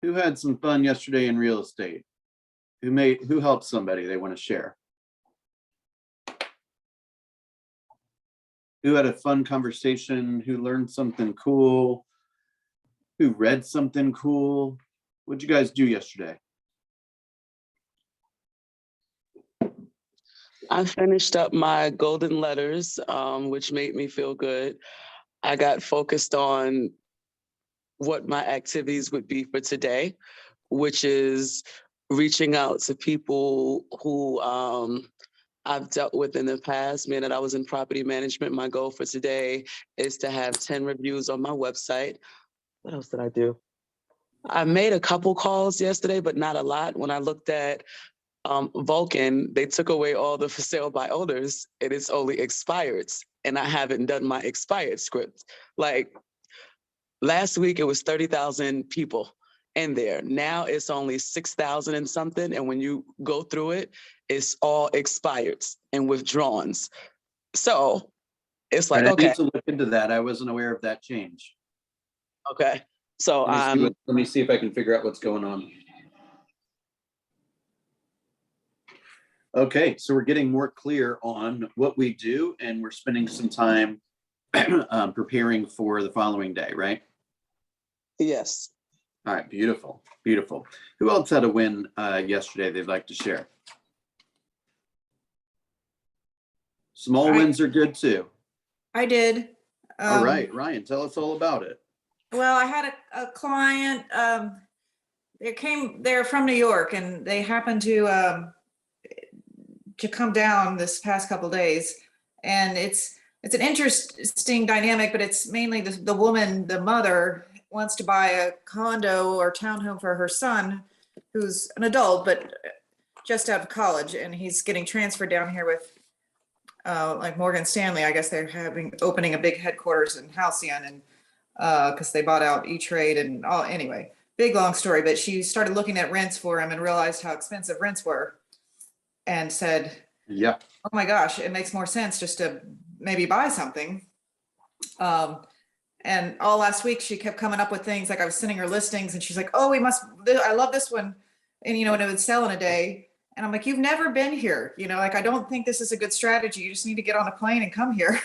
Who had some fun yesterday in real estate? Who helped somebody they want to share? Who had a fun conversation? Who learned something cool? Who read something cool? What'd you guys do yesterday? I finished up my golden letters, which made me feel good. I got focused on what my activities would be for today, which is reaching out to people who I've dealt with in the past. Being that I was in property management, my goal for today is to have 10 reviews on my website. What else did I do? I made a couple calls yesterday, but not a lot. When I looked at Vulcan, they took away all the for sale by owners, and it's only expireds, and I haven't done my expired script. Like last week, it was 30,000 people in there. Now it's only 6,000 and something, and when you go through it, it's all expireds and withdrawns. So it's like, okay. I need to look into that. I wasn't aware of that change. Okay. So let me see if I can figure out what's going on. Okay, so we're getting more clear on what we do, and we're spending some time preparing for the following day, right? Yes. All right, beautiful, beautiful. Who else had a win yesterday they'd like to share? Small wins are good too. I did. All right, Ryan, tell us all about it. Well, I had a client, they're from New York, and they happened to come down this past couple of days. And it's an interesting dynamic, but it's mainly the woman, the mother, wants to buy a condo or townhome for her son, who's an adult, but just out of college, and he's getting transferred down here with like Morgan Stanley. I guess they're opening a big headquarters in Halcyon, and because they bought out E-Trade and all. Anyway, big long story, but she started looking at rents for him and realized how expensive rents were, and said, yeah, oh my gosh, it makes more sense just to maybe buy something. And all last week she kept coming up with things, like I was sending her listings and she's like, oh, I love this one. And and it would sell in a day. And I'm like, you've never been here. Like, I don't think this is a good strategy. You just need to get on a plane and come here.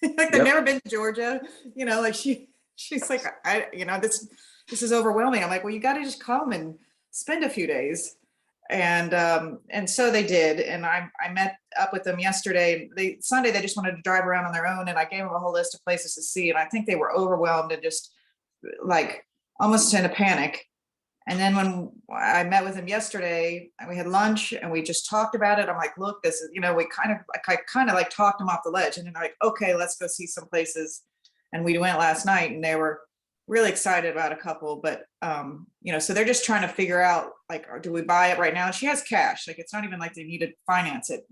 Like, they've never been to Georgia, like she's like, this is overwhelming. I'm like, well, you got to just come and spend a few days. And so they did. And I met up with them yesterday. Sunday, they just wanted to drive around on their own. And I gave them a whole list of places to see. And I think they were overwhelmed and just like almost in a panic. And then when I met with them yesterday, and we had lunch and we just talked about it. I'm like, look, this is, I kind of like talked them off the ledge, and then like, okay, let's go see some places. And we went last night, and they were really excited about a couple, but so they're just trying to figure out, like, do we buy it right now? And she has cash. Like, it's not even like they need to finance it,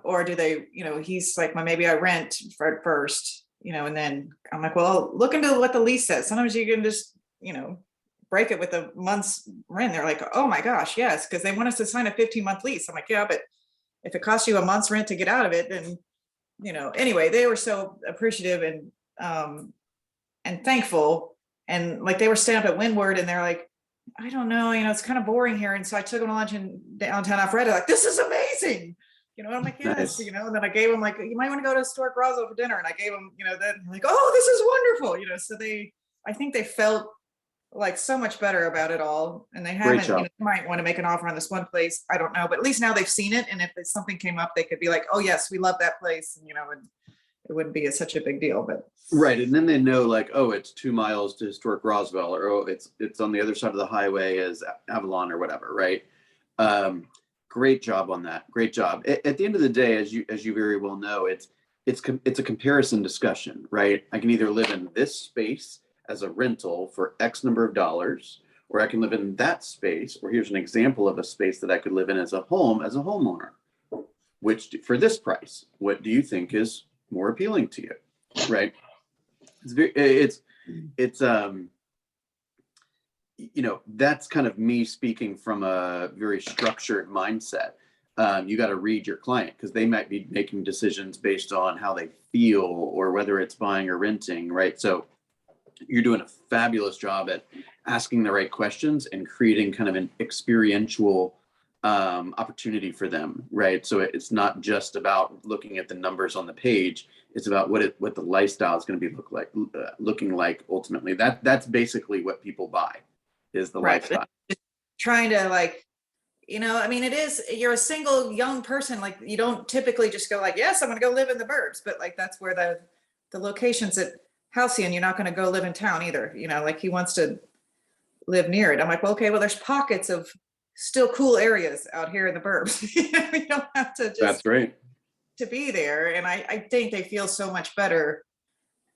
or do they, he's like, well, maybe I rent for first, and then I'm like, well, look into what the lease says. Sometimes you can just, break it with a month's rent. They're like, oh my gosh, yes. Cause they want us to sign a 15-month lease. I'm like, yeah, but if it costs you a month's rent to get out of it, then, anyway, they were so appreciative and thankful. And like, they were staying up at Windward, and they're like, I don't know, it's kind of boring here. And so I took them to lunch in downtown Alpharetta, like, this is amazing. I'm like, yes, nice. And then I gave them like, you might want to go to Historic Roswell for dinner. And I gave them, then like, oh, this is wonderful. So I think they felt like so much better about it all. And they haven't, might want to make an offer on this one place. I don't know, but at least now they've seen it. And if something came up, they could be like, oh yes, we love that place. And, and it wouldn't be such a big deal, but. Right. And then they know, like, oh, it's 2 miles to Historic Roswell, or, oh, it's on the other side of the highway as Avalon or whatever. Right. Great job on that. Great job. At the end of the day, as you very well know, it's a comparison discussion, right? I can either live in this space as a rental for X number of dollars, or I can live in that space, or here's an example of a space that I could live in as a home, as a homeowner, which for this price, what do you think is more appealing to you, right? That's kind of me speaking from a very structured mindset. You got to read your client, because they might be making decisions based on how they feel, or whether it's buying or renting, right? So you're doing a fabulous job at asking the right questions and creating kind of an experiential opportunity for them, right? So it's not just about looking at the numbers on the page. It's about what the lifestyle is going to be looking like ultimately. That's basically what people buy, is the Right. lifestyle. Trying to like, I mean, it is, you're a single young person. Like you don't typically just go like, yes, I'm going to go live in the burbs, but like, that's where the locations at Halcyon, you're not going to go live in town either. Like he wants to live near it. I'm like, well, okay, well, there's pockets of still cool areas out here in the burbs. We don't have to just That's right. to be there. And I think they feel so much better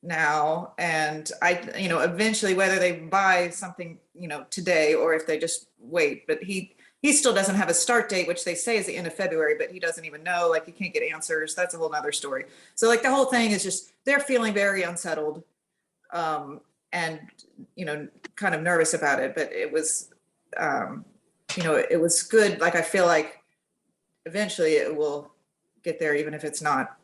now. And eventually whether they buy something, today or if they just wait, but he still doesn't have a start date, which they say is the end of February, but he doesn't even know, like he can't get answers. That's a whole nother story. So like the whole thing is just, they're feeling very unsettled and, kind of nervous about it, but it was, it was good. Like, I feel like eventually it will get there, even if it's not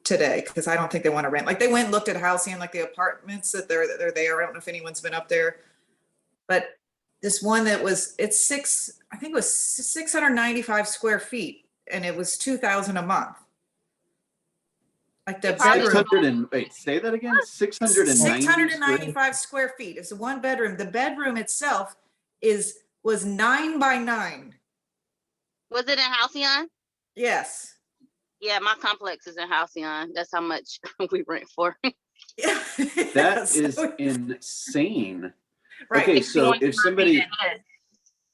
today, because I don't think they want to rent. Like they went and looked at Halcyon, like the apartments that they're there. I don't know if anyone's been up there, but this one that was, I think it was 695 square feet and it was $2,000 a month. Like the bedroom. Say that again. 695 square feet. It's a one bedroom. The bedroom itself was 9 by 9. Was it in Halcyon? Yes. Yeah, my complex is in Halcyon. That's how much we rent for. Yeah. That is insane. Right. Okay, so if somebody,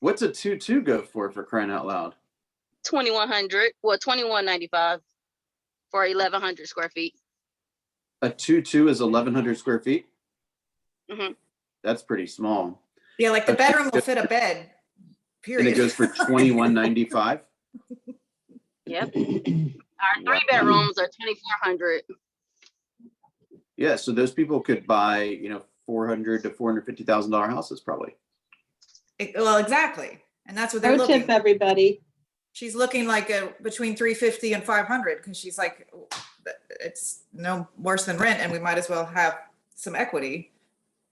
what's a 2.2 go for crying out loud? 2,100. Well, 2,195 for 1,100 square feet. A 2.2 is 1,100 square feet. Mm-hmm. That's pretty small. Yeah, like the bedroom will fit a bed. Period. And it goes for 2,195. Yep. Our 3 bedrooms are 2,400. Yeah, so those people could buy, $400,000 to $450,000 houses probably. Well, exactly, and that's what they're Pro looking. tip, everybody. She's looking like between 350 and 500 because she's like, it's no worse than rent, and we might as well have some equity.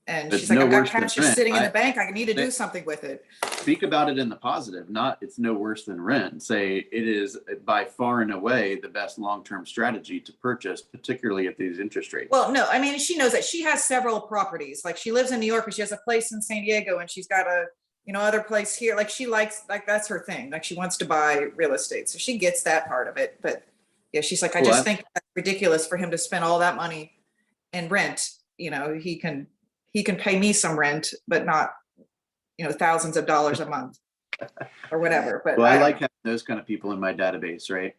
And she's like, I've got cash just sitting in the bank. I need to do something with it. Speak about it in the positive, not it's no worse than rent. Say it is by far and away the best long-term strategy to purchase, particularly at these interest rates. Well, no, I mean, she knows that she has several properties. Like she lives in New York, but she has a place in San Diego, and she's got a, other place here. Like she likes, like that's her thing. Like she wants to buy real estate. So she gets that part of it. But yeah, she's like, I just think that's ridiculous for him to spend all that money in rent. He can pay me some rent, but not, thousands of dollars a month or whatever. But well, I like having those kind of people in my database, right?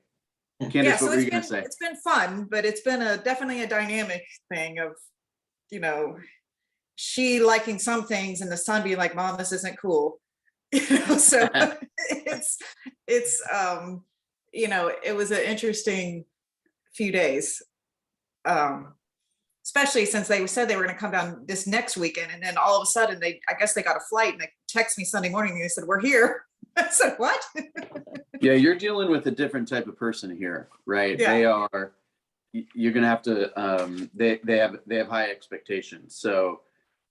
Candace, what were you going to say? It's been fun, but it's been definitely a dynamic thing of, she liking some things and the son being like, Mom, this isn't cool. So it's it was an interesting few days. Especially since they said they were going to come down this next weekend. And then all of a sudden I guess they got a flight and they text me Sunday morning and they said, we're here. I said, what? Yeah, you're dealing with a different type of person here, right? Yeah. You're going to have to, they have high expectations. So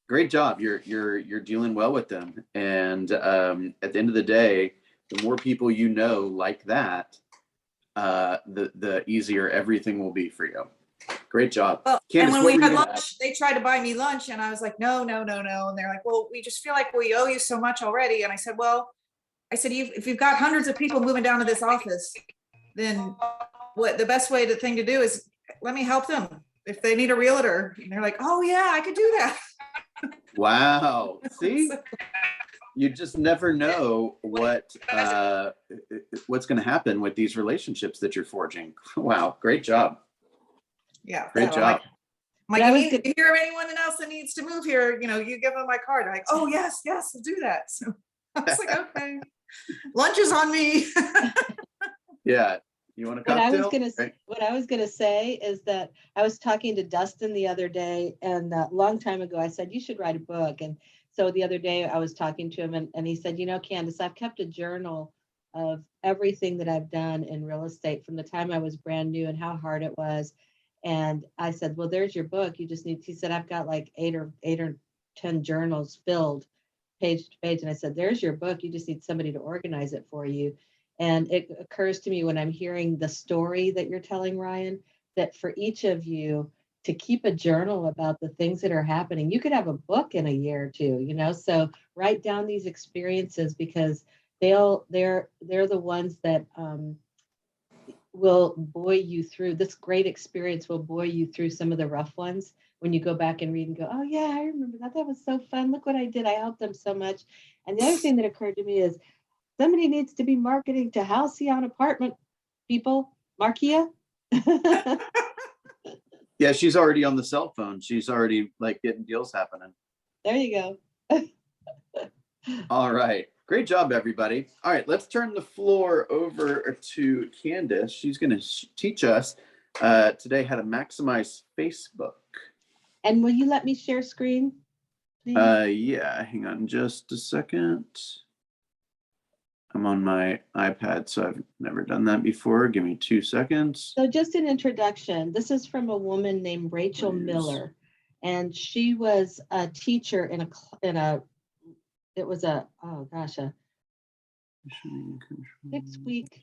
great job. You're dealing well with them. And at the end of the day, the more people like that, the easier everything will be for you. Great job. Well, Candace, and when we had lunch, they tried to buy me lunch and I was like, no. And they're like, well, we just feel like we owe you so much already. And I said, if you've got hundreds of people moving down to this office, then the best thing to do is let me help them if they need a realtor. And they're like, oh yeah, I could do that. Wow. See, you just never know what's going to happen with these relationships that you're forging. Wow. Great job. Yeah. Great job. I'm like, if you hear of anyone else that needs to move here, you give them my card. They're like, oh yes, we'll do that. So I was like, okay, lunch is on me. Yeah. You want a cocktail? What I was gonna say is that I was talking to Dustin the other day, and a long time ago, I said, you should write a book. And so the other day I was talking to him and he said, Candace, I've kept a journal of everything that I've done in real estate from the time I was brand new and how hard it was. And I said, well, there's your book. You just need, he said, I've got like eight or 10 journals filled page to page. And I said, there's your book. You just need somebody to organize it for you. And it occurs to me when I'm hearing the story that you're telling, Ryan, that for each of you to keep a journal about the things that are happening, you could have a book in a year or two, you know, so write down these experiences because they're the ones that will buoy you through. This great experience will buoy you through some of the rough ones when you go back and read and go, oh yeah, I remember that. That was so fun. Look what I did. I helped them so much. And the other thing that occurred to me is somebody needs to be marketing to Halcyon apartment people. Markia. Yeah, she's already on the cell phone. She's already like getting deals happening. There you go. All right. Great job, everybody. All right, let's turn the floor over to Candace. She's going to teach us today how to maximize Facebook. And will you let me share screen, please? Yeah, hang on just a second. I'm on my iPad, so I've never done that before. Give me 2 seconds. So just an introduction. This is from a woman named Rachel Miller, and she was a teacher in a it was a, oh gosh, a 6-week,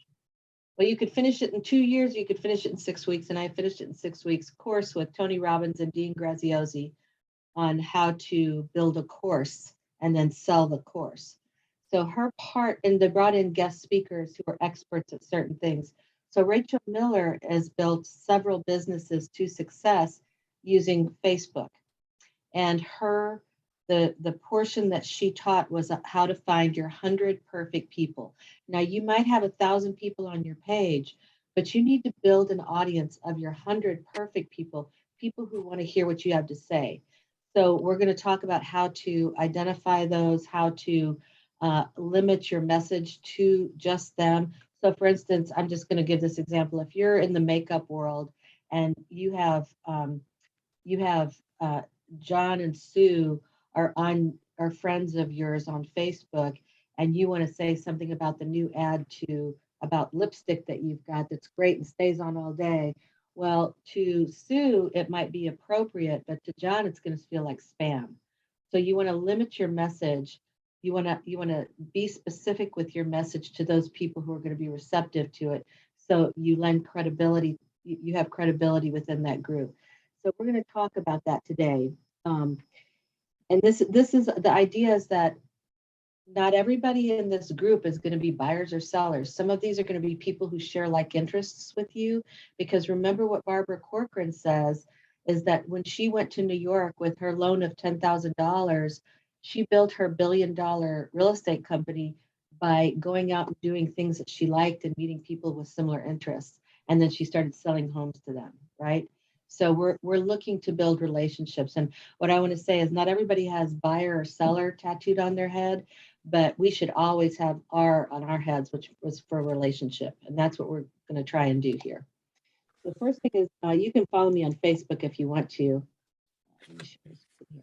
well, you could finish it in 2 years, you could finish it in 6 weeks, and I finished it in 6 weeks course with Tony Robbins and Dean Graziosi on how to build a course and then sell the course. So her part, and they brought in guest speakers who are experts at certain things. So Rachel Miller has built several businesses to success using Facebook. And the portion that she taught was how to find your 100 perfect people. Now you might have 1,000 people on your page, but you need to build an audience of your 100 perfect people, people who want to hear what you have to say. So we're going to talk about how to identify those, how to limit your message to just them. So for instance, I'm just going to give this example. If you're in the makeup world and you have John and Sue are friends of yours on Facebook, and you want to say something about the new ad about lipstick that you've got that's great and stays on all day. Well, to Sue, it might be appropriate, but to John, it's going to feel like spam. So you want to limit your message. You want to be specific with your message to those people who are going to be receptive to it. So you lend credibility. You have credibility within that group. So we're going to talk about that today. And this is the idea is that not everybody in this group is going to be buyers or sellers. Some of these are going to be people who share like interests with you, because remember what Barbara Corcoran says is that when she went to New York with her loan of $10,000, she built her $1 billion real estate company by going out and doing things that she liked and meeting people with similar interests. And then she started selling homes to them, right? So we're looking to build relationships. And what I want to say is not everybody has buyer or seller tattooed on their head, but we should always have R on our heads, which was for relationship. And that's what we're going to try and do here. The first thing is you can follow me on Facebook if you want to. Let me share this here.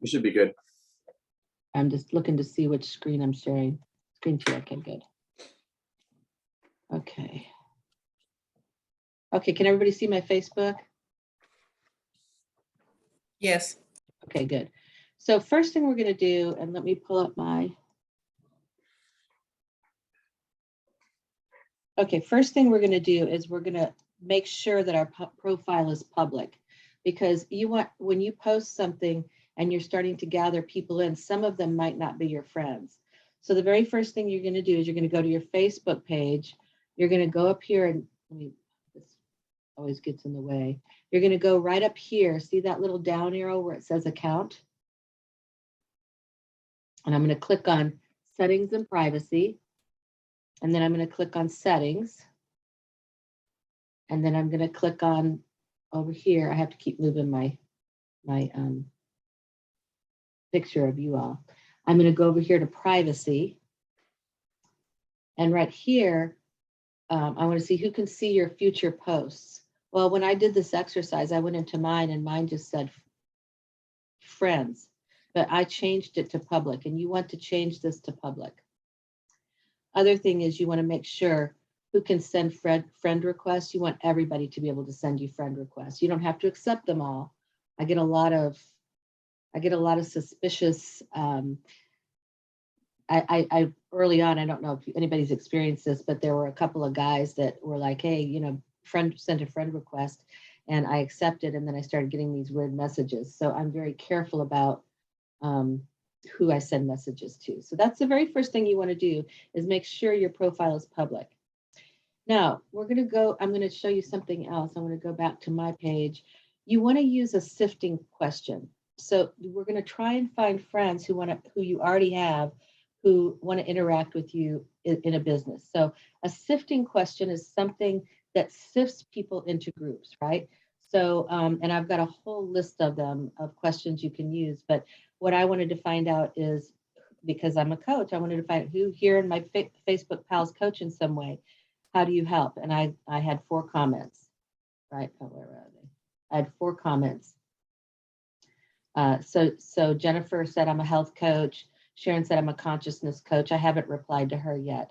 You should be good. I'm just looking to see which screen I'm sharing. Screen 2, okay, good. Okay. Okay, can everybody see my Facebook? Yes. Okay, good. So first thing we're going to do, and let me pull up okay, first thing we're going to do is we're going to make sure that our profile is public, because when you post something and you're starting to gather people in, some of them might not be your friends. So the very first thing you're going to do is you're going to go to your Facebook page. You're going to go up here and this always gets in the way. You're going to go right up here. See that little down arrow where it says account? And I'm going to click on settings and privacy. And then I'm going to click on settings. And then I'm going to click on over here. I have to keep moving my picture of you all. I'm going to go over here to privacy. And right here, I want to see who can see your future posts. Well, when I did this exercise, I went into mine and mine just said friends, but I changed it to public, and you want to change this to public. Other thing is you want to make sure who can send friend requests. You want everybody to be able to send you friend requests. You don't have to accept them all. I get a lot of suspicious. I early on, I don't know if anybody's experienced this, but there were a couple of guys that were like, hey, you know, sent a friend request, and I accepted, and then I started getting these weird messages. So I'm very careful about who I send messages to. So that's the very first thing you want to do, is make sure your profile is public. Now I'm going to show you something else. I'm going to go back to my page. You want to use a sifting question. So we're going to try and find friends who you already have, who want to interact with you in a business. So a sifting question is something that sifts people into groups, right? So, and I've got a whole list of them, of questions you can use. But what I wanted to find out is, because I'm a coach, I wanted to find out who here in my Facebook pals coach in some way. How do you help? And I had 4 comments, right? Oh, where are they? I had 4 comments. So Jennifer said, I'm a health coach. Sharon said, I'm a consciousness coach. I haven't replied to her yet.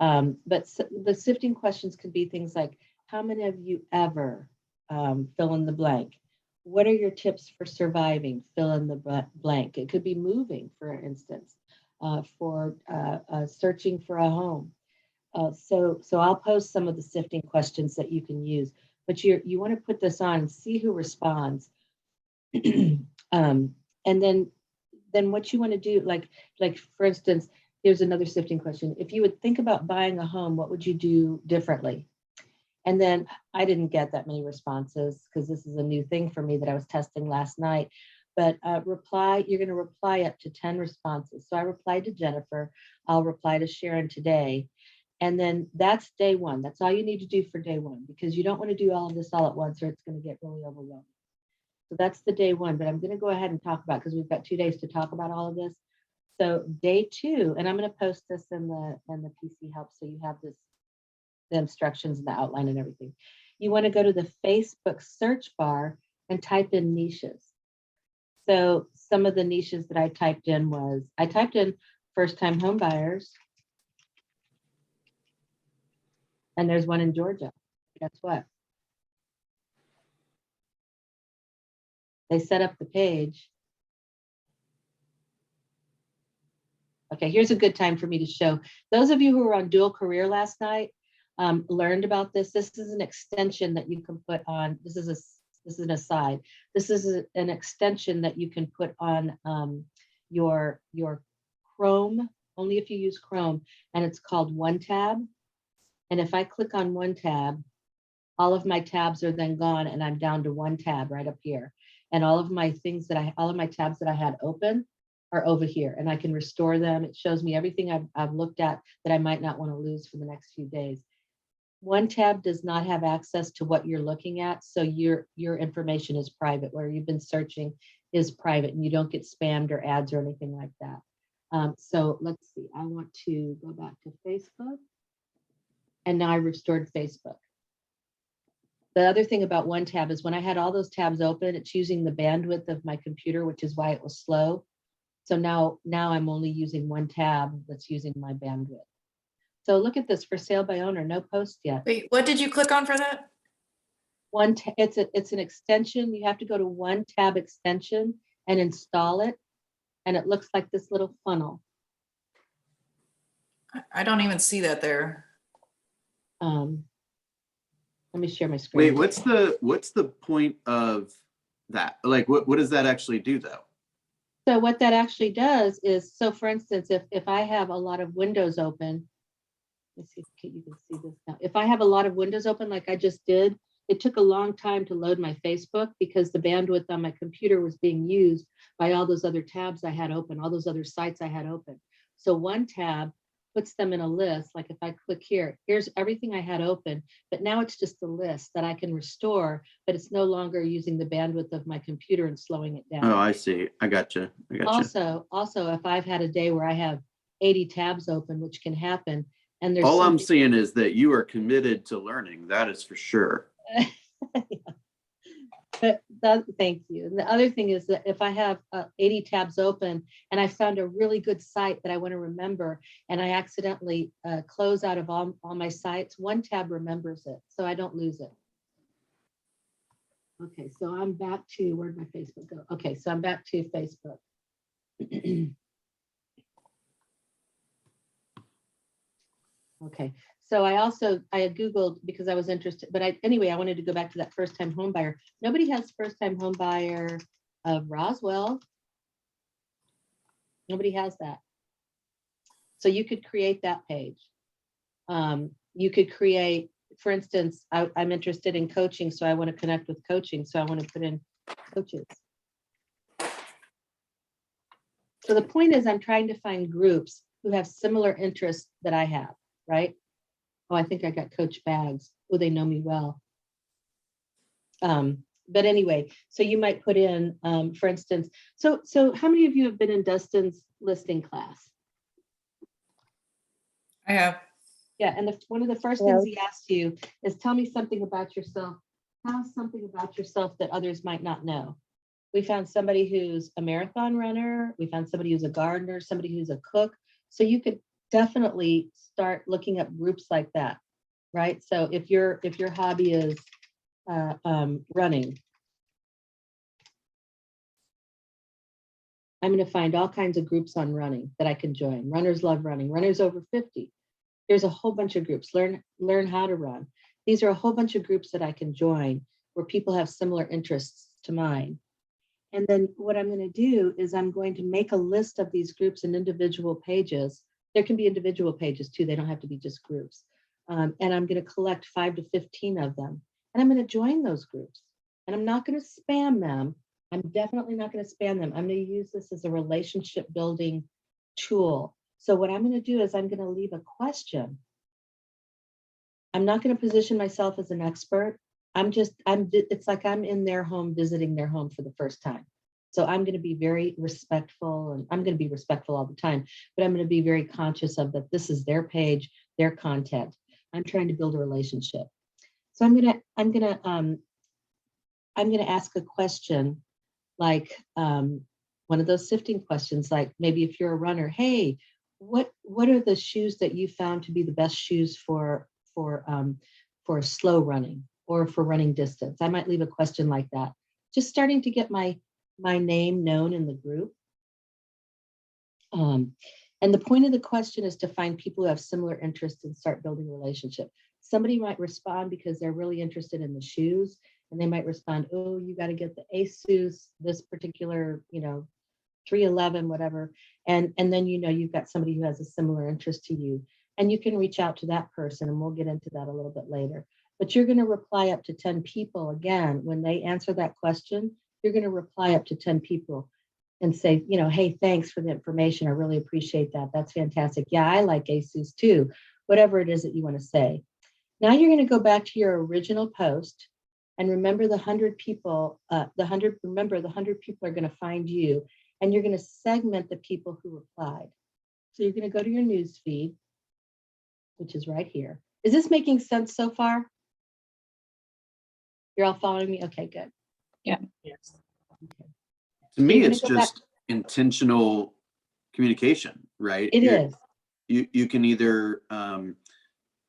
But the sifting questions could be things like, how many of you ever fill in the blank? What are your tips for surviving? Fill in the blank. It could be moving, for instance, for searching for a home. So I'll post some of the sifting questions that you can use, but you want to put this on and see who responds. And then what you want to do, like for instance, here's another sifting question. If you would think about buying a home, what would you do differently? And then I didn't get that many responses, because this is a new thing for me that I was testing last night. But you're going to reply up to 10 responses. So I replied to Jennifer. I'll reply to Sharon today. And then that's day 1. That's all you need to do for day 1, because you don't want to do all of this all at once, or it's going to get really overwhelming. So that's the day 1, but I'm going to go ahead and talk about, because we've got 2 days to talk about all of this. So day 2, and I'm going to post this in the PC help, so you have this, the instructions and the outline and everything. You want to go to the Facebook search bar and type in niches. So some of the niches that I typed in first-time home buyers, and there's one in Georgia. Guess what? They set up the page. Okay, here's a good time for me to show. Those of you who were on dual career last night learned about this. This is an extension that you can put on. This is an aside. This is an extension that you can put on your Chrome, only if you use Chrome, and it's called One Tab. And if I click on One Tab, all of my tabs are then gone, and I'm down to 1 tab right up here. And all of my tabs that I had open are over here, and I can restore them. It shows me everything I've looked at that I might not want to lose for the next few days. One tab does not have access to what you're looking at, so your information is private. Where you've been searching is private, and you don't get spammed or ads or anything like that. So let's see. I want to go back to Facebook, and now I restored Facebook. The other thing about One Tab is when I had all those tabs open, it's using the bandwidth of my computer, which is why it was slow. So now I'm only using 1 tab that's using my bandwidth. So look at this, for sale by owner, no post yet. Wait, what did you click on for that? It's an extension. You have to go to One Tab extension and install it. And it looks like this little funnel. I don't even see that there. Let me share my screen. Wait, what's the point of that? Like, what does that actually do though? So what that actually does is, so for instance, if I have a lot of windows open, let's see if you can see this now. If I have a lot of windows open, like I just did, it took a long time to load my Facebook because the bandwidth on my computer was being used by all those other tabs I had open, all those other sites I had open. So One Tab puts them in a list. Like if I click here, here's everything I had open, but now it's just a list that I can restore, but it's no longer using the bandwidth of my computer and slowing it down. Oh, I see. I gotcha. Also, if I've had a day where I have 80 tabs open, which can happen, and there's all I'm seeing is that you are committed to learning. That is for sure. But Thank you. And the other thing is that if I have 80 tabs open and I found a really good site that I want to remember, and I accidentally close out of all my sites, one tab remembers it, so I don't lose it. Okay, so I'm back to, where'd my Facebook go? Okay, so I'm back to Facebook. Okay, so I had Googled because I was interested, but anyway, I wanted to go back to that first-time home buyer. Nobody has first-time home buyer of Roswell. Nobody has that. So you could create that page. You could create, for instance, I'm interested in coaching, so I want to connect with coaching. So I want to put in coaches. So the point is I'm trying to find groups who have similar interests that I have, right? Oh, I think I got Coach Bags. Oh, they know me well. But anyway, so you might put in, for instance, so how many of you have been in Dustin's listing class? I have. Yeah, and one of the first things he asked you is tell me something about yourself. Tell something about yourself that others might not know. We found somebody who's a marathon runner. We found somebody who's a gardener, somebody who's a cook. So you could definitely start looking up groups like that, right? So if your hobby is running, I'm going to find all kinds of groups on running that I can join. Runners love running. Runners over 50. There's a whole bunch of groups. Learn how to run. These are a whole bunch of groups that I can join where people have similar interests to mine. And then what I'm going to do is I'm going to make a list of these groups in individual pages. There can be individual pages too. They don't have to be just groups. And I'm going to collect 5 to 15 of them. And I'm going to join those groups. And I'm not going to spam them. I'm definitely not going to spam them. I'm going to use this as a relationship building tool. So what I'm going to do is I'm going to leave a question. I'm not going to position myself as an expert. It's like I'm in their home, visiting their home for the first time. So I'm going to be very respectful, and I'm going to be respectful all the time, but I'm going to be very conscious of that. This is their page, their content. I'm trying to build a relationship. So I'm going to ask a question like one of those sifting questions, like maybe if you're a runner, hey, what are the shoes that you found to be the best shoes for slow running or for running distance? I might leave a question like that. Just starting to get my name known in the group. And the point of the question is to find people who have similar interests and start building a relationship. Somebody might respond because they're really interested in the shoes, and they might respond, oh, you got to get the ASUS, this particular, 311, whatever. And then, you've got somebody who has a similar interest to you, and you can reach out to that person, and we'll get into that a little bit later. But you're going to reply up to 10 people. Again, when they answer that question, you're going to reply up to 10 people and say, hey, thanks for the information. I really appreciate that. That's fantastic. Yeah, I like ASUS too. Whatever it is that you want to say. Now you're going to go back to your original post and remember the 100 people, the 100 people are going to find you, and you're going to segment the people who replied. So you're going to go to your news feed, which is right here. Is this making sense so far? You're all following me? Okay, good. Yeah. Yes. Okay. To me, you're it's gonna go just intentional communication, right? It is. You can either,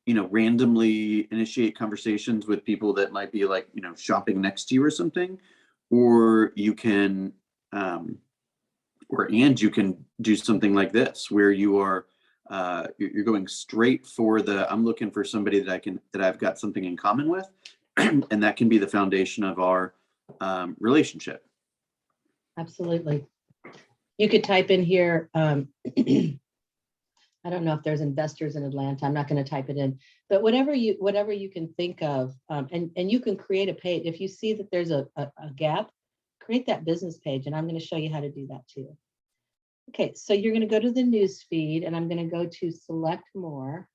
randomly initiate conversations with people that might be like, shopping next to you or something, or you can, you can do something like this where you are, you're going straight for I'm looking for somebody that I've got something in common with, and that can be the foundation of our relationship. Absolutely. You could type in here, I don't know if there's investors in Atlanta. I'm not going to type it in, but whatever you can think of, and you can create a page. If you see that there's a gap, create that business page, and I'm going to show you how to do that too. Okay, so you're going to go to the news feed, and I'm going to go to select more.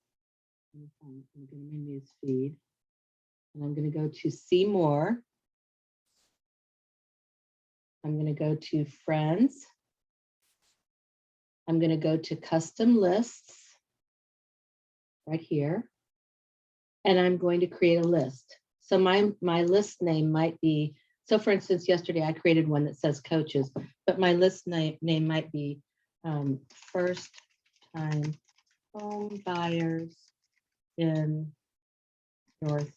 I'm going to my news feed, and I'm going to go to see more. I'm going to go to friends. I'm going to go to custom lists right here, and I'm going to create a list. So my list name might be, So for instance, yesterday I created one that says coaches, but my list name might be first time home buyers in North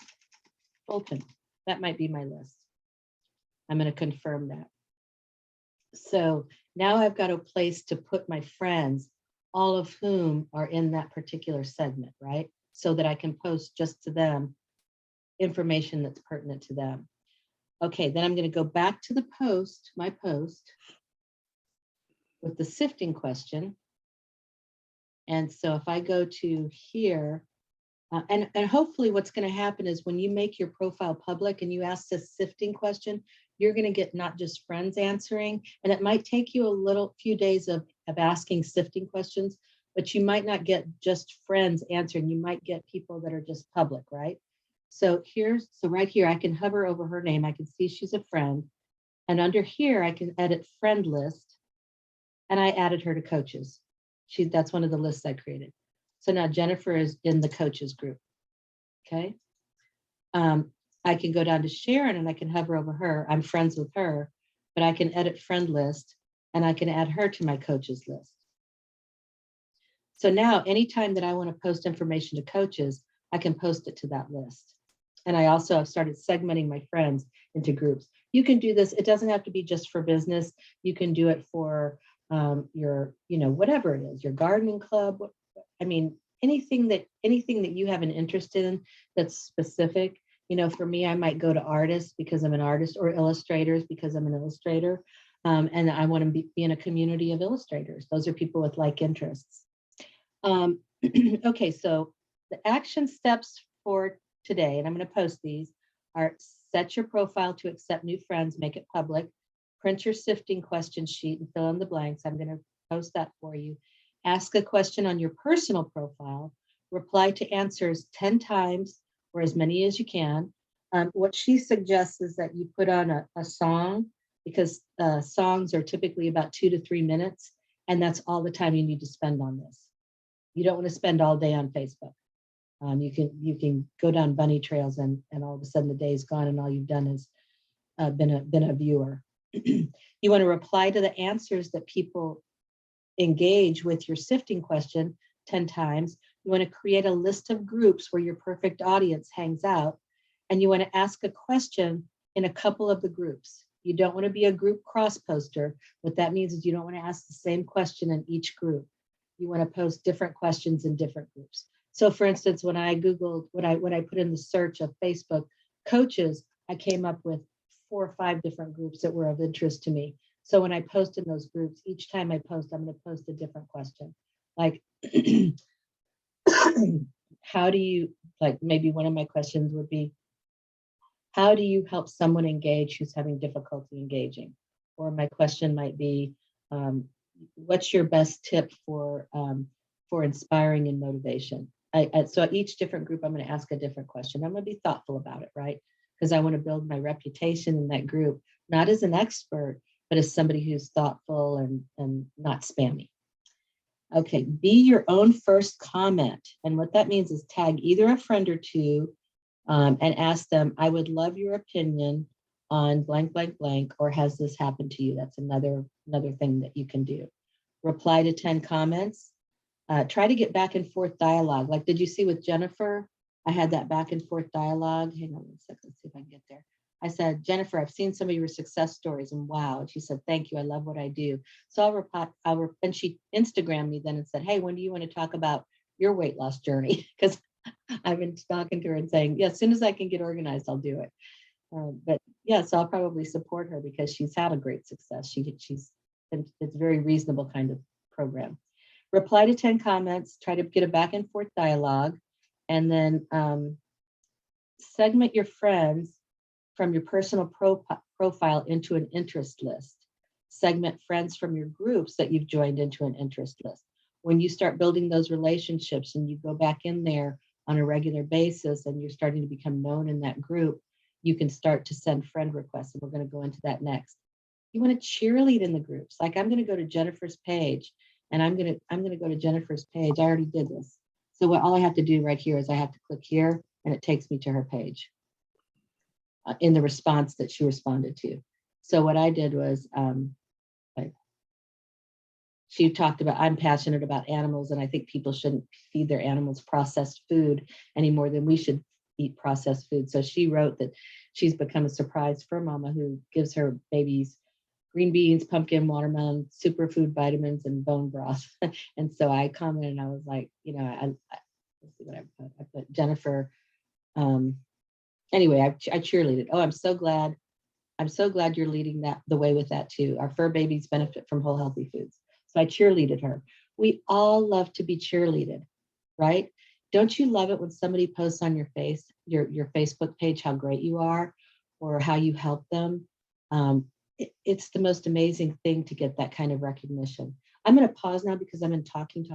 Fulton. That might be my list. I'm going to confirm that. So now I've got a place to put my friends, all of whom are in that particular segment, right? So that I can post just to them information that's pertinent to them. Okay, then I'm going to go back to the post, my post, with the sifting question. And so if I go to here, and hopefully what's going to happen is when you make your profile public and you ask this sifting question, you're going to get not just friends answering, and it might take you a few days of asking sifting questions, but you might not get just friends answering. You might get people that are just public, right? So right here, I can hover over her name. I can see she's a friend. And under here, I can edit friend list. And I added her to coaches. That's one of the lists I created. So now Jennifer is in the coaches group. Okay. I can go down to Sharon and I can hover over her. I'm friends with her, but I can edit friend list and I can add her to my coaches list. So now anytime that I want to post information to coaches, I can post it to that list. And I also have started segmenting my friends into groups. You can do this. It doesn't have to be just for business. You can do it for your, whatever it is, your gardening club. I mean, anything that you have an interest in that's specific. For me, I might go to artists because I'm an artist, or illustrators because I'm an illustrator. And I want to be in a community of illustrators. Those are people with like interests. Okay, so the action steps for today, and I'm going to post these, are set your profile to accept new friends, make it public, print your sifting question sheet and fill in the blanks. I'm going to post that for you. Ask a question on your personal profile, reply to answers 10 times or as many as you can. What she suggests is that you put on a song, because songs are typically about 2 to 3 minutes, and that's all the time you need to spend on this. You don't want to spend all day on Facebook. You can go down bunny trails and all of a sudden the day's gone and all you've done is been a viewer. You want to reply to the answers that people engage with your sifting question 10 times. You want to create a list of groups where your perfect audience hangs out, and you want to ask a question in a couple of the groups. You don't want to be a group cross poster. What that means is you don't want to ask the same question in each group. You want to post different questions in different groups. So for instance, when I Googled, when I put in the search of Facebook coaches, I came up with 4 or 5 different groups that were of interest to me. So when I post in those groups, each time I post, I'm going to post a different question. Like, how do you, like maybe one of my questions would be, how do you help someone engage who's having difficulty engaging? Or my question might be, what's your best tip for inspiring and motivation? So each different group, I'm going to ask a different question. I'm going to be thoughtful about it, right? Because I want to build my reputation in that group, not as an expert, but as somebody who's thoughtful and not spammy. Okay, be your own first comment. And what that means is tag either a friend or two and ask them, I would love your opinion on blank, blank, blank, or has this happened to you? That's another thing that you can do. Reply to 10 comments. Try to get back and forth dialogue. Like, did you see with Jennifer? I had that back and forth dialogue. Hang on 1 second, let's see if I can get there. I said, Jennifer, I've seen some of your success stories and wow. And she said, thank you. I love what I do. So I'll reply, and she Instagrammed me then and said, hey, when do you want to talk about your weight loss journey? Because I've been talking to her and saying, yeah, as soon as I can get organized, I'll do it. But yeah, so I'll probably support her because she's had a great success. It's a very reasonable kind of program. Reply to 10 comments, try to get a back and forth dialogue, and then segment your friends from your personal profile into an interest list. Segment friends from your groups that you've joined into an interest list. When you start building those relationships and you go back in there on a regular basis and you're starting to become known in that group, you can start to send friend requests. And we're going to go into that next. You want to cheerlead in the groups. Like I'm going to go to Jennifer's page and I'm going to go to Jennifer's page. I already did this. So all I have to do right here is I have to click here and it takes me to her page. in the response that she responded to. So what I did was, she talked about, I'm passionate about animals, and I think people shouldn't feed their animals processed food any more than we should eat processed food. So she wrote that she's become a surprise fur mama who gives her babies green beans, pumpkin, watermelon, superfood vitamins, and bone broth. And so I commented, and I was like, you know, let's see what I put. I put Jennifer. Anyway, I cheerleaded. Oh, I'm so glad you're leading the way with that too. Our fur babies benefit from whole healthy foods. So I cheerleaded her. We all love to be cheerleaded, right? Don't you love it when somebody posts on your Facebook page how great you are or how you help them? It's the most amazing thing to get that kind of recognition. I'm going to pause now because I'm in talking.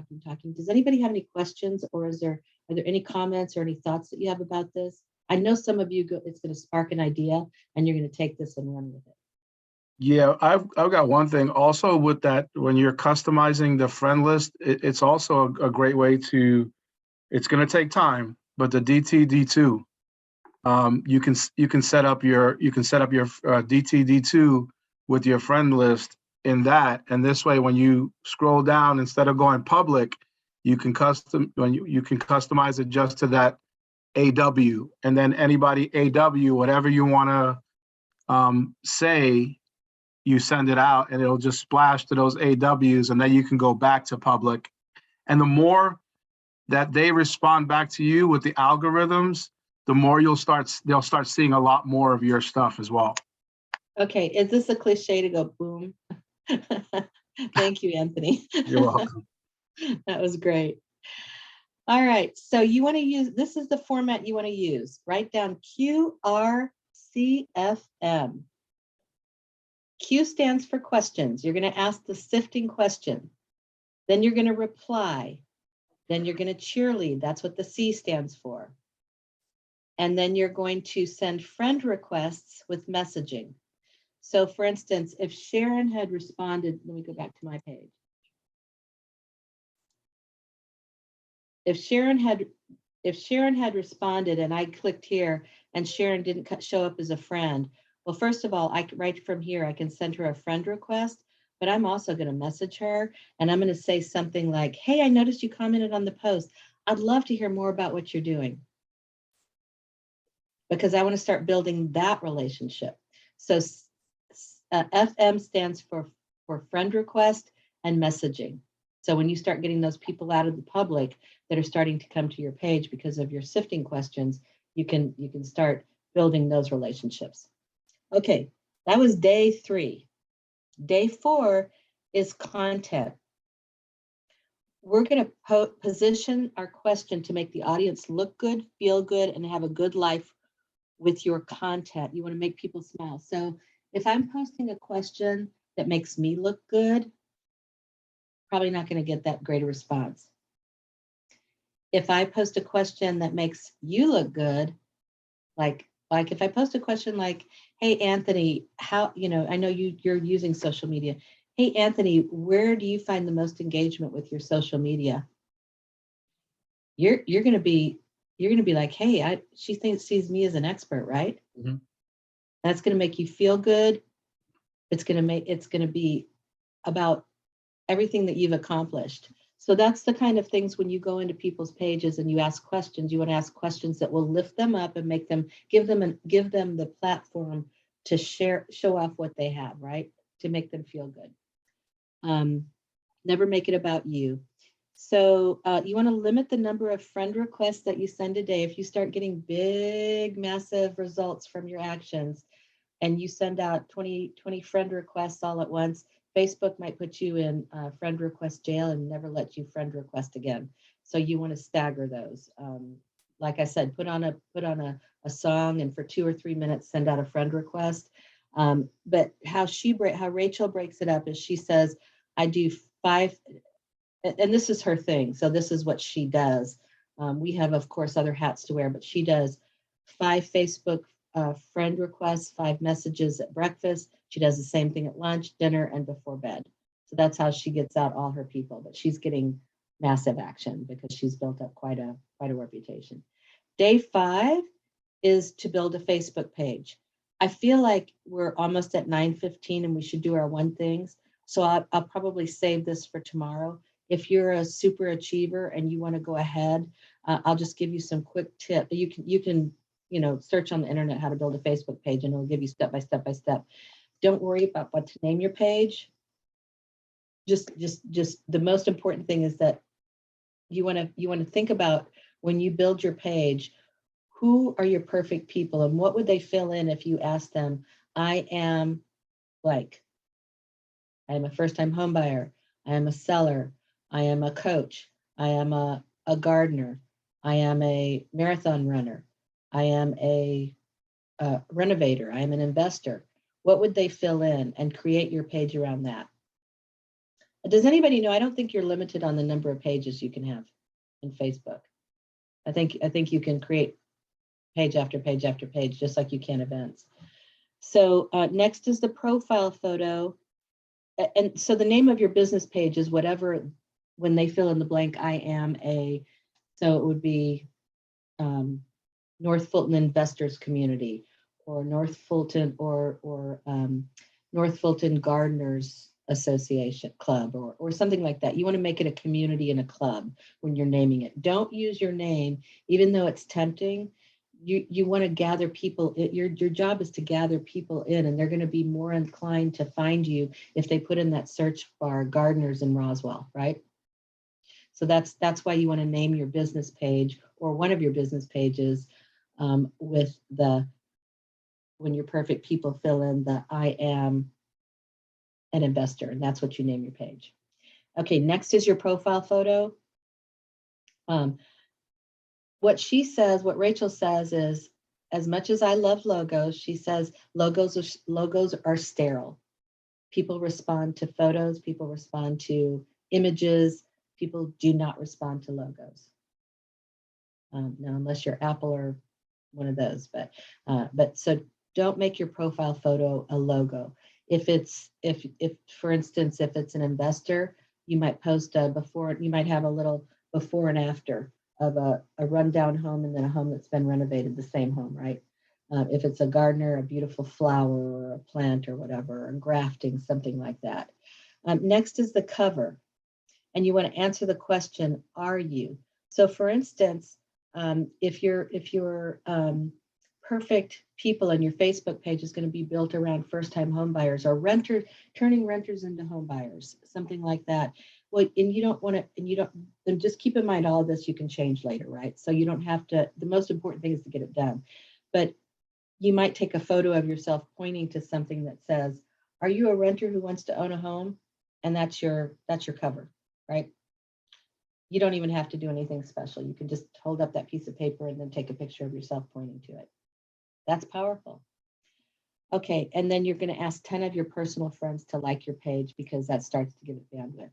Does anybody have any questions, or are there any comments or any thoughts that you have about this? I know some of you, it's going to spark an idea and you're going to take this and run with it. Yeah, I've got one thing also with that. When you're customizing the friend list, it's also a great way to, it's going to take time, but the DTD2, you can set up your DTD2 with your friend list in that, and this way when you scroll down, instead of going public, you can customize it just to that AW, and then anybody AW, whatever you want to say, you send it out and it'll just splash to those AWs, and then you can go back to public. And the more that they respond back to you with the algorithms, the more they'll start seeing a lot more of your stuff as well. Okay, is this a cliche to go boom? Thank you, Anthony. You're welcome. That was great. All right, so you want to use, this is the format you want to use. Write down QRCFM. Q stands for questions. You're going to ask the sifting question. Then you're going to reply. Then you're going to cheerlead. That's what the C stands for. And then you're going to send friend requests with messaging. So for instance, if Sharon had responded, let me go back to my page. If Sharon had responded and I clicked here and Sharon didn't show up as a friend, well, first of all, right from here, I can send her a friend request, but I'm also going to message her and I'm going to say something like, hey, I noticed you commented on the post. I'd love to hear more about what you're doing, because I want to start building that relationship. So FM stands for friend request and messaging. So when you start getting those people out of the public that are starting to come to your page because of your sifting questions, you can start building those relationships. Okay, that was day 3. Day 4 is content. We're going to position our question to make the audience look good, feel good, and have a good life with your content. You want to make people smile. So if I'm posting a question that makes me look good, probably not going to get that great a response. If I post a question that makes you look good, like if I post a question like, hey, Anthony, how, I know you're using social media. Hey, Anthony, where do you find the most engagement with your social media? You're going to be like, hey, she sees me as an expert, right? Mm-hmm. That's going to make you feel good. It's going to be about everything that you've accomplished. So that's the kind of things when you go into people's pages and you ask questions, you want to ask questions that will lift them up and make them, give them the platform to show off what they have, right? To make them feel good. Never make it about you. So you want to limit the number of friend requests that you send a day. If you start getting big, massive results from your actions and you send out 20 friend requests all at once, Facebook might put you in friend request jail and never let you friend request again. So you want to stagger those. Like I said, put on a song and for 2 or 3 minutes, send out a friend request. But how Rachel breaks it up is she says, I do 5, and this is her thing. So this is what she does. We have, of course, other hats to wear, but she does 5 Facebook friend requests, 5 messages at breakfast. She does the same thing at lunch, dinner, and before bed. So that's how she gets out all her people, but she's getting massive action because she's built up quite a reputation. Day 5 is to build a Facebook page. I feel like we're almost at 9:15 and we should do our one things. So I'll probably save this for tomorrow. If you're a super achiever and you want to go ahead, I'll just give you some quick tip. You can search on the internet how to build a Facebook page, and it'll give you step by step by step. Don't worry about what to name your page. Just the most important thing is that you want to think about, when you build your page, who are your perfect people and what would they fill in if you ask them, I am like, I am a first-time home buyer, I am a seller, I am a coach, I am a gardener, I am a marathon runner, I am a renovator, I am an investor. What would they fill in, and create your page around that? Does anybody know? I don't think you're limited on the number of pages you can have in Facebook. I think you can create page after page after page, just like you can events. So next is the profile photo. And so the name of your business page is whatever, when they fill in the blank, I am a, so it would be North Fulton Investors Community, or North Fulton, or North Fulton Gardeners Association Club, or something like that. You want to make it a community and a club when you're naming it. Don't use your name, even though it's tempting. You want to gather people. Your job is to gather people in, and they're going to be more inclined to find you if they put in that search bar gardeners in Roswell, right? So that's why you want to name your business page, or one of your business pages, with the, when your perfect people fill in the I am an investor, and that's what you name your page. Okay, next is your profile photo. What Rachel says is, as much as I love logos, she says logos are sterile. People respond to photos, people respond to images, people do not respond to logos. Now, unless you're Apple or one of those, but so don't make your profile photo a logo. If for instance, if it's an investor, you might post a before, you might have a little before and after of a rundown home, and then a home that's been renovated, the same home, right? If it's a gardener, a beautiful flower or a plant or whatever, or grafting, something like that. Next is the cover, and you want to answer the question, are you? So for instance, if your perfect people and your Facebook page is going to be built around first-time home buyers, or turning renters into home buyers, something like that. Well, and you don't want to, and just keep in mind all of this you can change later, right? So you don't have to, the most important thing is to get it done. But you might take a photo of yourself pointing to something that says, are you a renter who wants to own a home? And that's your cover, right? You don't even have to do anything special. You can just hold up that piece of paper and then take a picture of yourself pointing to it. That's powerful. Okay, and then you're going to ask 10 of your personal friends to like your page, because that starts to give it bandwidth.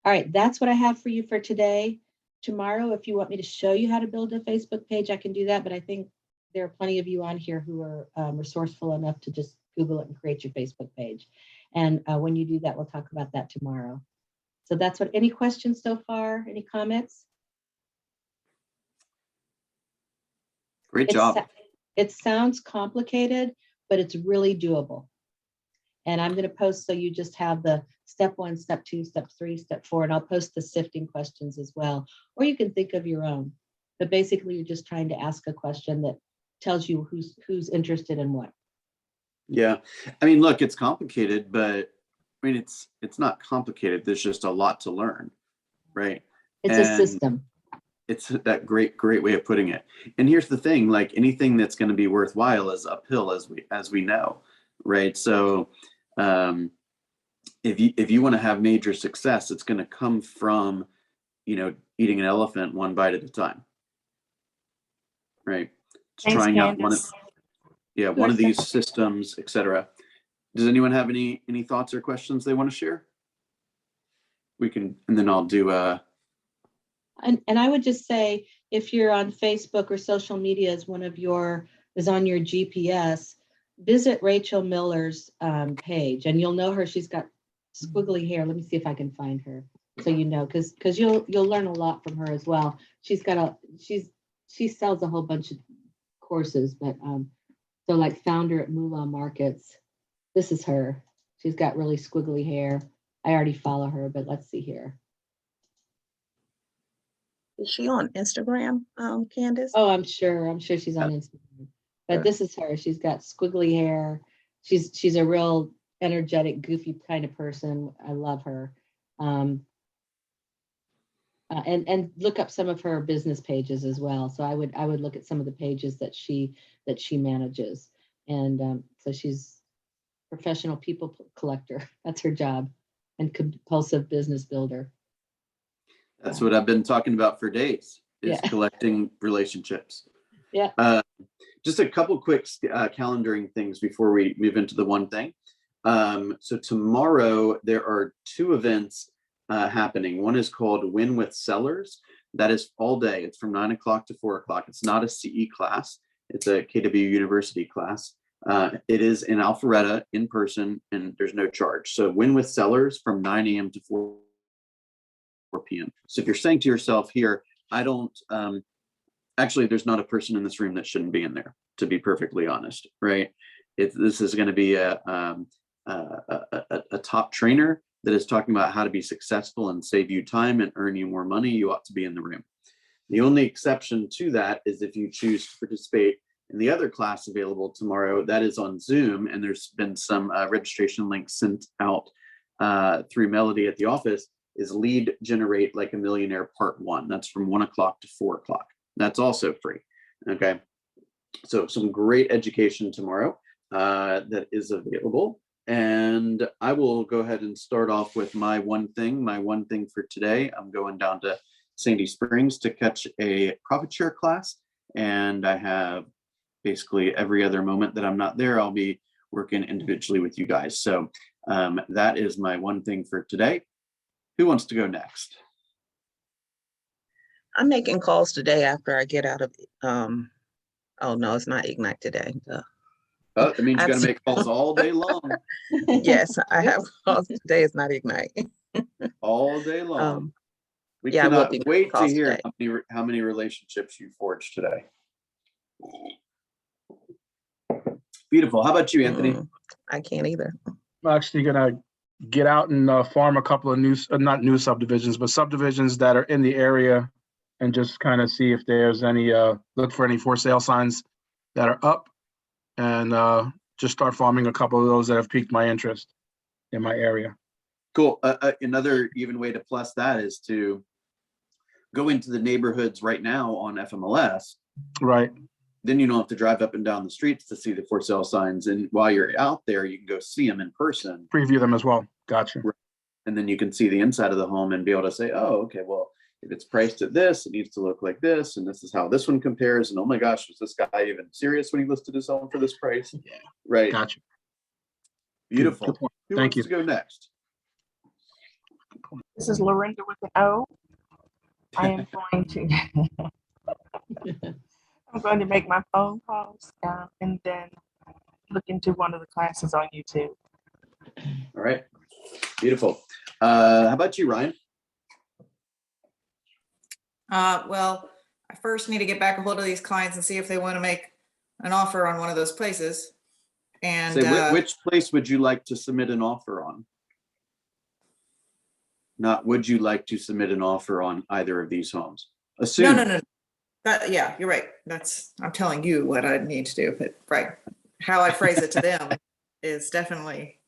All right, that's what I have for you for today. Tomorrow, if you want me to show you how to build a Facebook page, I can do that, but I think there are plenty of you on here who are resourceful enough to just Google it and create your Facebook page. And when you do that, we'll talk about that tomorrow. So that's what, any questions so far? Any comments? Great job. It sounds complicated, but it's really doable. And I'm going to post, so you just have the step 1, step 2, step 3, step 4, and I'll post the sifting questions as well. Or you can think of your own. But basically, you're just trying to ask a question that tells you who's interested in what. Yeah. I mean, look, it's complicated, but I mean, it's not complicated. There's just a lot to learn, right? It's a system. It's that great way of putting it. And here's the thing, like anything that's going to be worthwhile is uphill, as we know, right? So if you want to have major success, it's going to come from, eating an elephant one bite at a time, right? It's Thanks, trying out Candace. one of these systems, etc. Does anyone have any thoughts or questions they want to share? We can, and then I'll do And I would just say, if you're on Facebook or social media is on your GPS, visit Rachel Miller's page, and you'll know her. She's got squiggly hair. Let me see if I can find her, so you know, because you'll learn a lot from her as well. She sells a whole bunch of courses, but so like founder at Moolah Markets, this is her. She's got really squiggly hair. I already follow her, but let's see here. Is she on Instagram, Candace? Oh, I'm sure she's on Instagram. But Yeah. this is her. She's got squiggly hair. She's a real energetic, goofy kind of person. I love her. And look up some of her business pages as well. So I would look at some of the pages that she manages. And so she's professional people collector. That's her job, and compulsive business builder. That's what I've been talking about for days, is Yeah. collecting relationships. Yeah. Just a couple quick calendaring things before we move into the one thing. So tomorrow there are 2 events happening. One is called Win with Sellers. That is all day. It's from 9 o'clock to 4 o'clock. It's not a CE class. It's a KW University class. It is in Alpharetta in person, and there's no charge. So Win with Sellers from 9 a.m. to 4 p.m. So if you're saying to yourself here, I don't, actually, there's not a person in this room that shouldn't be in there, to be perfectly honest, right? This is going to be a top trainer that is talking about how to be successful and save you time and earn you more money. You ought to be in the room. The only exception to that is if you choose to participate in the other class available tomorrow. That is on Zoom, and there's been some registration links sent out through Melody at the office, is Lead Generate Like a Millionaire Part 1. That's from 1 o'clock to 4 o'clock. That's also free. Okay. So some great education tomorrow that is available. And I will go ahead and start off with my one thing. My one thing for today, I'm going down to Sandy Springs to catch a profit share class. And I have basically every other moment that I'm not there, I'll be working individually with you guys. So that is my one thing for today. Who wants to go next? I'm making calls today after I get out of, oh no, it's not Ignite today. Oh, that means you got to make calls all day long. Yes, I have calls today. It's not Ignite. All day long. We yeah, I will cannot be wait to calls hear today. how many relationships you forged today. Beautiful. How about you, Anthony? I can't either. I'm actually gonna get out and farm a couple of not new subdivisions, but subdivisions that are in the area, and just kind of see if there's any, look for any for sale signs that are up, and just start farming a couple of those that have piqued my interest in my area. Cool. Another even way to plus that is to go into the neighborhoods right now on FMLS. Right. Then you don't have to drive up and down the streets to see the for sale signs. And while you're out there, you can go see them in person. Preview them as well. Gotcha. And then you can see the inside of the home and be able to say, oh, okay, well, if it's priced at this, it needs to look like this. And this is how this one compares. And oh my gosh, was this guy even serious when he listed his home for this price? Yeah. Right. Gotcha. Beautiful. Good point. Who Thank wants to go next? This is Lorinda with an O. I am going to I'm going to make my phone calls and then look into one of the classes on YouTube. All right. Beautiful. How about you, Ryan? Well, I first need to get back a hold of these clients and see if they want to make an offer on one of those places. And Say, which place would you like to submit an offer on? Not would you like to submit an offer on either of these homes? Assume. no. Yeah, you're right. I'm telling you what I need to do, but right. How I phrase it to them is definitely,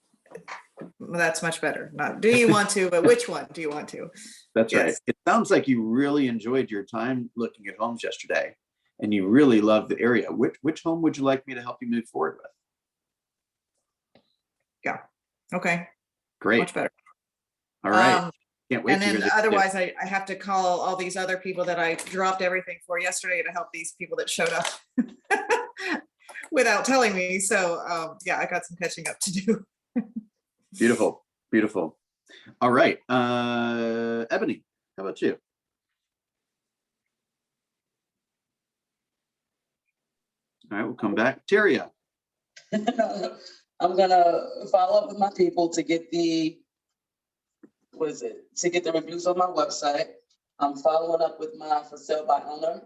that's much better. Not do you want to, but which one do you want to? That's Yes. right. It sounds like you really enjoyed your time looking at homes yesterday and you really love the area. Which home would you like me to help you move forward with? Yeah. Okay. Great. Much better. All right. Can't wait And to then hear this. otherwise I have to call all these other people that I dropped everything for yesterday to help these people that showed up without telling me. So yeah, I got some catching up to do. Beautiful. Beautiful. All right. Ebony, how about you? All right, we'll come back. Tyria. I'm gonna follow up with my people to get the, to get the reviews on my website. I'm following up with my for sale by owner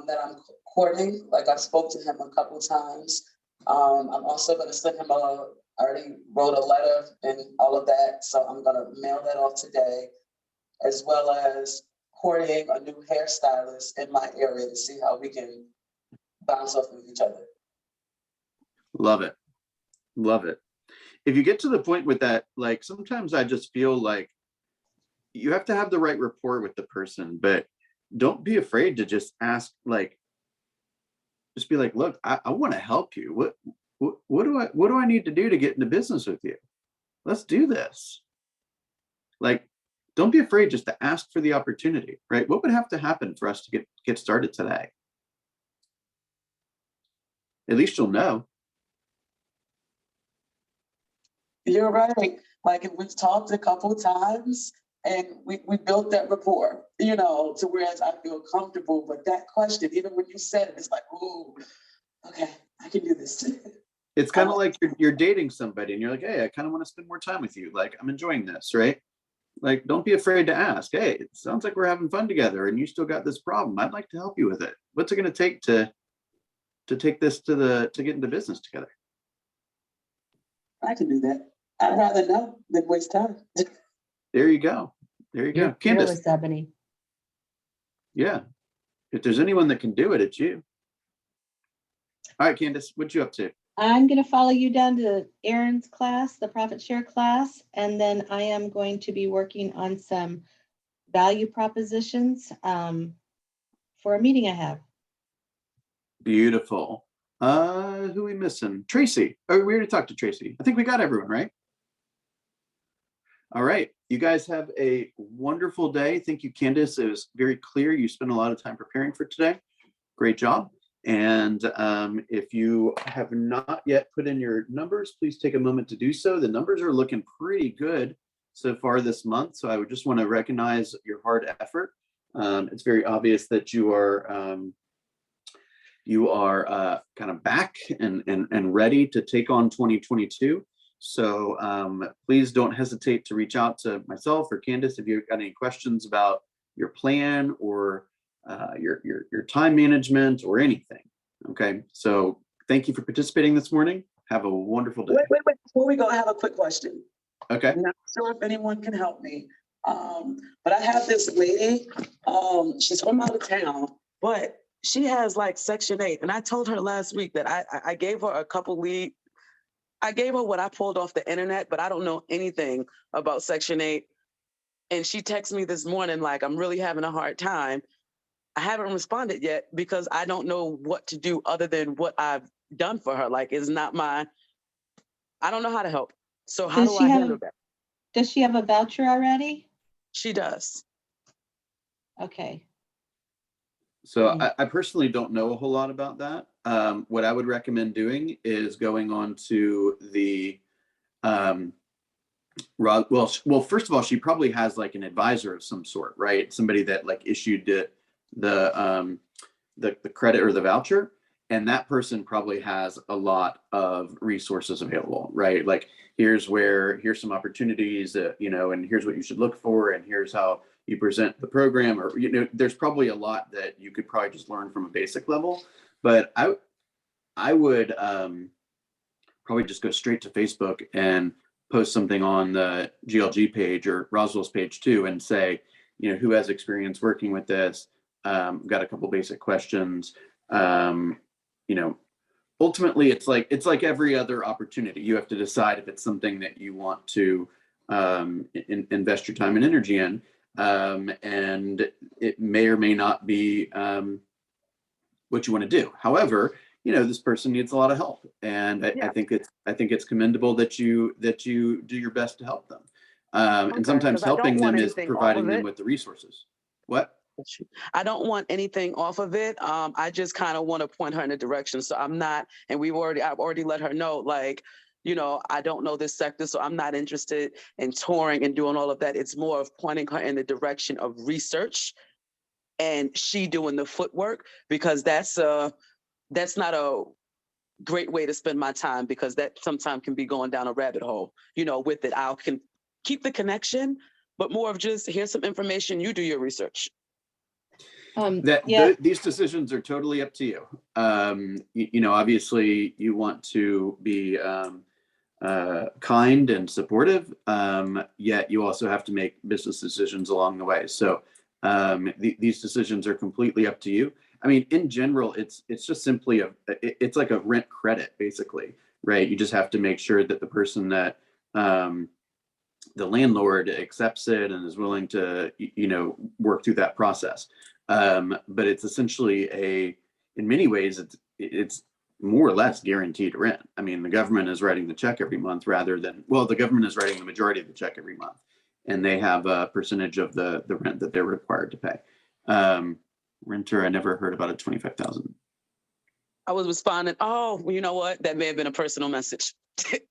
that I'm courting. Like I spoke to him a couple times. I'm also going to send him I already wrote a letter and all of that. So I'm going to mail that off today, as well as courting a new hairstylist in my area to see how we can bounce off of each other. Love it. Love it. If you get to the point with that, like sometimes I just feel like you have to have the right rapport with the person, but don't be afraid to just ask, like, just be like, look, I want to help you. What do I need to do to get into business with you? Let's do this. Like, don't be afraid just to ask for the opportunity, right? What would have to happen for us to get started today? At least you'll know. You're right. Like, we've talked a couple times and we built that rapport, you know, to whereas I feel comfortable. But that question, even when you said it, it's like, oh, okay, I can do this. It's kind of like you're dating somebody and you're like, hey, I kind of want to spend more time with you. Like, I'm enjoying this, right? Like, don't be afraid to ask. Hey, it sounds like we're having fun together and you still got this problem. I'd like to help you with it. What's it going to take to take this to get into business together? I can do that. I'd rather know than waste time. There you go. There you go. Candace. Fearless, Ebony. Yeah. If there's anyone that can do it, it's you. All right, Candace, what you up to? I'm going to follow you down to Aaron's class, the profit share class, and then I am going to be working on some value propositions for a meeting I have. Beautiful. Who are we missing? Tracy. Oh, we already talked to Tracy. I think we got everyone, right? All right. You guys have a wonderful day. Thank you, Candace. It was very clear. You spent a lot of time preparing for today. Great job. And if you have not yet put in your numbers, please take a moment to do so. The numbers are looking pretty good so far this month. So I would just want to recognize your hard effort. It's very obvious that you are kind of back and ready to take on 2022. So please don't hesitate to reach out to myself or Candace if you've got any questions about your plan or your time management or anything. Okay, so thank you for participating this morning. Have a wonderful day. Wait. Before we go, I have a quick question. Okay. I'm not sure if anyone can help me. But I have this lady, she's from out of town, but she has like Section 8. And I told her last week that I gave her a couple lead. I gave her what I pulled off the internet, but I don't know anything about Section 8. And she texted me this morning, like, I'm really having a hard time. I haven't responded yet because I don't know what to do other than what I've done for her. Like, it's not I don't know how to help. So how do I handle that? Does she have a voucher already? She does. Okay. So I personally don't know a whole lot about that. What I would recommend doing is going on to the, well, first of all, she probably has like an advisor of some sort, right? Somebody that like issued the credit or the voucher. And that person probably has a lot of resources available, right? Like, here's some opportunities, and here's what you should look for, and here's how you present the program, or, there's probably a lot that you could probably just learn from a basic level. But I would probably just go straight to Facebook and post something on the GLG page or Roswell's page too, and say, who has experience working with this? Got a couple basic questions. Ultimately it's like every other opportunity. You have to decide if it's something that you want to invest your time and energy in. And it may or may not be what you want to do. However, this person needs a lot of help, and I think it's commendable that you do your best to help them. And sometimes helping them is providing them with the resources. What? I don't want anything off of it. I just kind of want to point her in a direction. So I'm not, and I've already let her know, like, I don't know this sector, so I'm not interested in touring and doing all of that. It's more of pointing her in the direction of research and she doing the footwork, because that's not a great way to spend my time, because that sometimes can be going down a rabbit hole, with it. I can keep the connection, but more of just, here's some information, you do your research. Yeah, These decisions are totally up to you. You know, obviously you want to be kind and supportive, yet you also have to make business decisions along the way. So these decisions are completely up to you. I mean, in general, it's just simply it's like a rent credit, basically, right? You just have to make sure that the person that the landlord accepts it and is willing to, you know, work through that process. But it's essentially in many ways, it's more or less guaranteed rent. I mean, the government is writing the check every month the government is writing the majority of the check every month, and they have a percentage of the rent that they're required to pay. Renter, I never heard about a 25,000. I was responding, oh, well, you know what? That may have been a personal message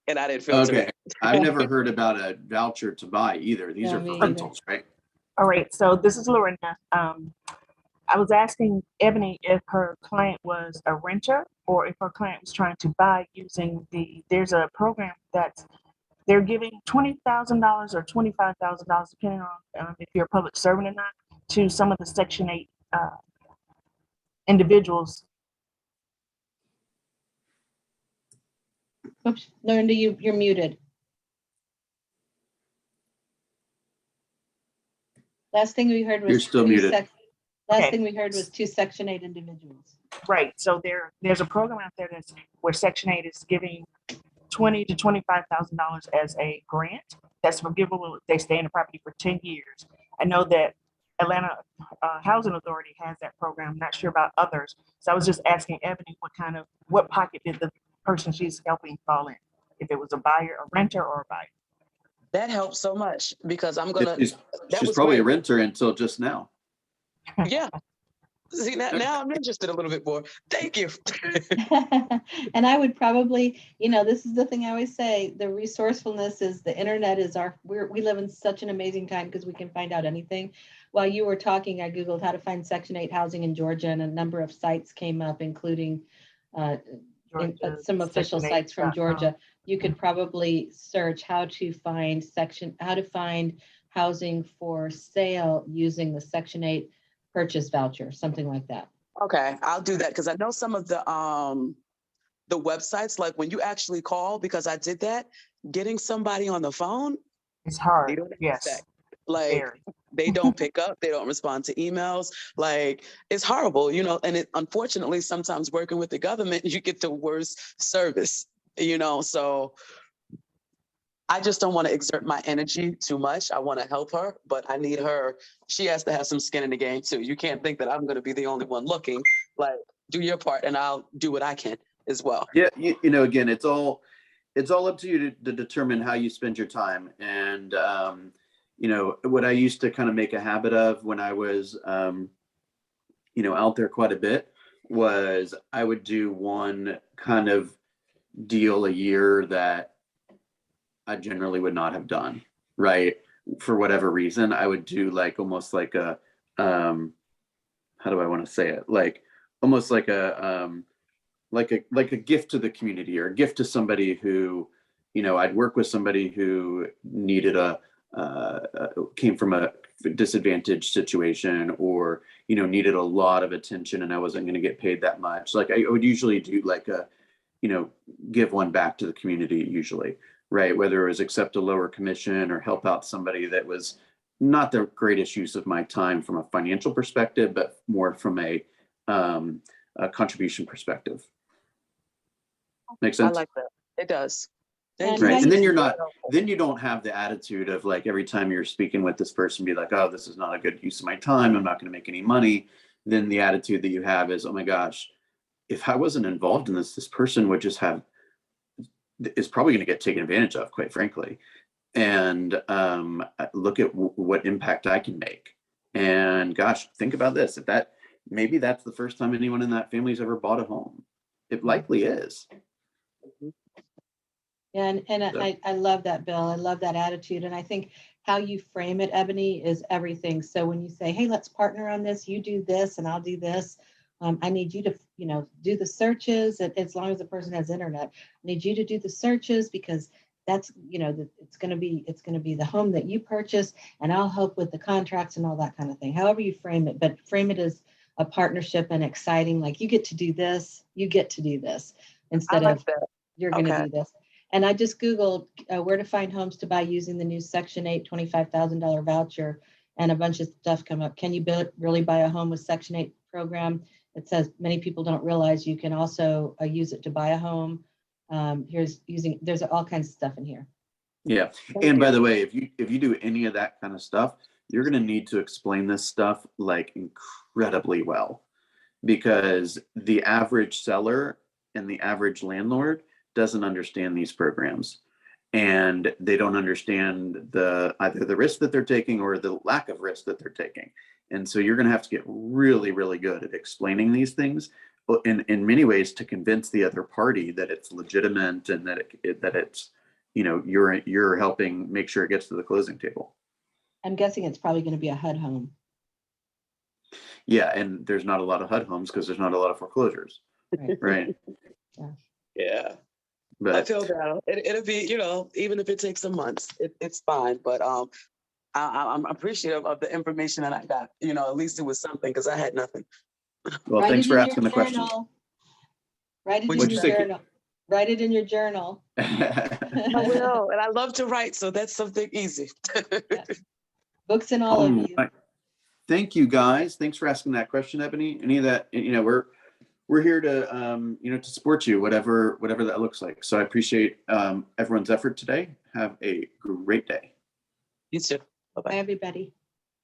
and I didn't filter Okay. it. I never heard about a voucher to buy either. These No, are me for either. rentals, right? All right, so this is Lorinda. I was asking Ebony if her client was a renter or if her client was trying to buy using there's a program that they're giving $20,000 or $25,000, depending on if you're a public servant or not, to some of the Section 8 individuals. Oops, Linda, you're muted. Last thing we heard was You're still muted. Last Okay. thing we heard was 2 Section 8 individuals. Right, so there's a program out there where Section 8 is giving $20,000 to $25,000 as a grant that's forgivable if they stay in the property for 10 years. I know that Atlanta Housing Authority has that program. I'm not sure about others. So I was just asking Ebony what pocket did the person she's helping fall in? If it was a buyer, a renter, or a buyer. That helps so much because I'm gonna. She's was probably a great. renter until just now. Yeah. See, now I'm interested a little bit more. Thank you. And I would probably, this is the thing I always say, the resourcefulness is the internet is we live in such an amazing time because we can find out anything. While you were talking, I Googled how to find Section 8 housing in Georgia, and a number of sites came up, including some official sites from Georgia. You could probably search how to find housing for sale using the Section 8 purchase voucher, something like that. Okay, I'll do that because I know some of the websites, like when you actually call, because I did that, getting somebody on the phone, It's hard. they don't Yes. expect. Like Very. they don't pick up, they don't respond to emails. Like it's horrible, and unfortunately, sometimes working with the government, you get the worst service, so I just don't want to exert my energy too much. I want to help her, but I need her. She has to have some skin in the game too. You can't think that I'm going to be the only one looking. Like, do your part and I'll do what I can as well. Yeah, again, it's all up to you to determine how you spend your time. And what I used to kind of make a habit of when I was out there quite a bit was I would do one kind of deal a year that I generally would not have done, right? For whatever reason, I would do like almost like a how do I want to say it? Like almost like a gift to the community, or a gift to somebody who, I'd work with somebody who needed came from a disadvantaged situation, or needed a lot of attention, and I wasn't going to get paid that much. Like I would usually do like give one back to the community usually. Right, whether it was accept a lower commission or help out somebody that was not the greatest use of my time from a financial perspective, but more from a contribution perspective. Makes sense? I like that. It does. And right, and then then you don't have the attitude of like every time you're speaking with this person, be like, oh, this is not a good use of my time. I'm not going to make any money. Then the attitude that you have is, oh my gosh, if I wasn't involved in this person would just is probably going to get taken advantage of, quite frankly. And look at what impact I can make. And gosh, think about this. If maybe that's the first time anyone in that family's ever bought a home. It likely is. Yeah, and I love that, Bill. I love that attitude. And I think how you frame it, Ebony, is everything. So when you say, hey, let's partner on this, you do this and I'll do this. I need you to, do the searches, as long as the person has internet. I need you to do the searches because that's, it's going to be the home that you purchase, and I'll help with the contracts and all that kind of thing. However you frame it, but frame it as a partnership and exciting, like you get to do this, instead like of that. you're going to Okay. do this. And I just Googled where to find homes to buy using the new Section 8 $25,000 voucher, and a bunch of stuff come up. Can you really buy a home with Section 8 program? It says many people don't realize you can also use it to buy a home. There's all kinds of stuff in here. Yeah. Thank And by you. the way, if you do any of that kind of stuff, you're going to need to explain this stuff like incredibly well, because the average seller and the average landlord doesn't understand these programs, and they don't understand either the risk that they're taking or the lack of risk that they're taking. And so you're going to have to get really, really good at explaining these things in many ways to convince the other party that it's legitimate and that it's, you're helping make sure it gets to the closing table. I'm guessing it's probably going to be a HUD home. Yeah, and there's not a lot of HUD homes because there's not a lot of foreclosures, right? Yeah. I But feel that it'll be, even if it takes some months, it's fine. But I'm appreciative of the information that I got. At least it was something, because I had nothing. well, Write thanks it for in your asking the question. journal. Write it What'd in you your say, journal. Write it in your journal. I will, and I love to write, so that's something easy. Books and all of you. Right. Thank you, guys. Thanks for asking that question, Ebony. Any of that, we're here to to support you, whatever that looks like. So I appreciate everyone's effort today. Have a great day. You too. Bye, everybody.